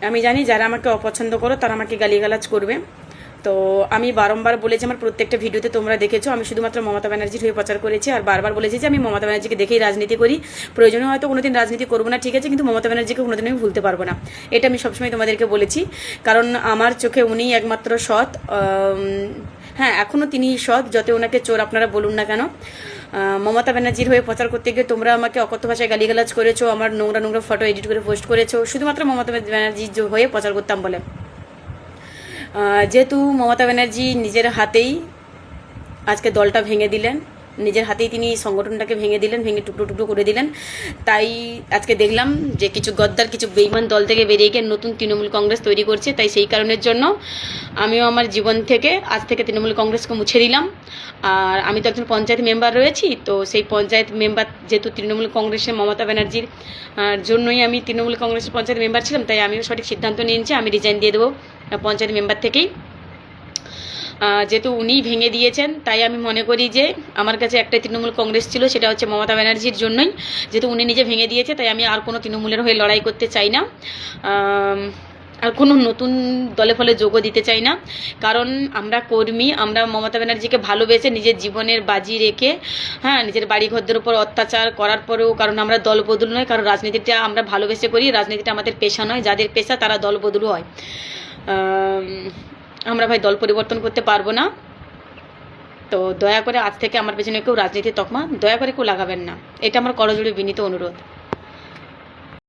আমি জানি যারা আমাকে অপছন্দ করো তারা আমাকে গালিগালাজ করবে। তো আমি বারংবার বলেছি, আমার প্রত্যেকটা ভিডিওতে তোমরা দেখেছো, আমি শুধুমাত্র মমতা ব্যানার্জির হয়ে প্রচার করেছি আর বারবার বলেছি যে আমি মমতা ব্যানার্জিকে দেখেই রাজনীতি করি, প্রয়োজনে হয়তো কোনোদিন রাজনীতি করবো না, ঠিক আছে, কিন্তু মমতা ব্যানার্জিকে কোনোদিন আমি ভুলতে পারবো না। এটা আমি সবসময় তোমাদেরকে বলেছি, কারণ আমার চোখে উনিই একমাত্র সৎ। হ্যাঁ, এখনও তিনি সৎ, যত ওনাকে চোর আপনারা বলুন না কেন। মমতা ব্যানার্জির হয়ে প্রচার করতে গিয়ে তোমরা আমাকে অকথ্য ভাষায় গালিগালাজ করেছো, আমার নোংরা নোংরা ফটো এডিট করে পোস্ট করেছো, শুধুমাত্র মমতা ব্যানার্জির হয়ে প্রচার করতাম বলে। যেহেতু মমতা ব্যানার্জি নিজের হাতেই আজকে দলটা ভেঙে দিলেন, নিজের হাতেই তিনি সংগঠনটাকে ভেঙে দিলেন, ভেঙে টুকরো টুকরো করে দিলেন, তাই আজকে দেখলাম যে কিছু গদ্দার, কিছু বেইমান দল থেকে বেরিয়ে গিয়ে নতুন তৃণমূল কংগ্রেস তৈরি করছে। তাই সেই কারণের জন্য আমিও আমার জীবন থেকে আজ থেকে তৃণমূল কংগ্রেসকে মুছে দিলাম। আর আমি তো একজন পঞ্চায়েত মেম্বার রয়েছি, তো সেই পঞ্চায়েত মেম্বার যেহেতু তৃণমূল কংগ্রেসের মমতা ব্যানার্জির জন্যই আমি তৃণমূল কংগ্রেসের পঞ্চায়েত মেম্বার ছিলাম, তাই আমিও সঠিক সিদ্ধান্ত নিয়েছি, আমি রিজাইন দিয়ে দেবো পঞ্চায়েত মেম্বার থেকেই। যেহেতু উনিই ভেঙে দিয়েছেন, তাই আমি মনে করি যে আমার কাছে একটাই তৃণমূল কংগ্রেস ছিল, সেটা হচ্ছে মমতা ব্যানার্জির জন্যই। যেহেতু উনি নিজে ভেঙে দিয়েছে, তাই আমি আর কোনো তৃণমূলের হয়ে লড়াই করতে চাই না, আর কোনো নতুন দলে ফলে যোগও দিতে চাই না। কারণ আমরা কর্মী, আমরা মমতা ব্যানার্জিকে ভালোবেসে নিজের জীবনের বাজি রেখে, হ্যাঁ, নিজের বাড়িঘরদের উপর অত্যাচার করার পরেও, কারণ আমরা দল বদল নয়, কারণ রাজনীতিটা আমরা ভালোবেসে করি, রাজনীতিটা আমাদের পেশা নয়, যাদের পেশা তারা দল বদল হয়। আমরা ভাই দল পরিবর্তন করতে পারবো না। তো দয়া করে আজ থেকে আমার পেছনে কেউ রাজনীতির তকমা দয়া করে কেউ লাগাবেন না, এটা আমার করজোড়ে বিনীত অনুরোধ।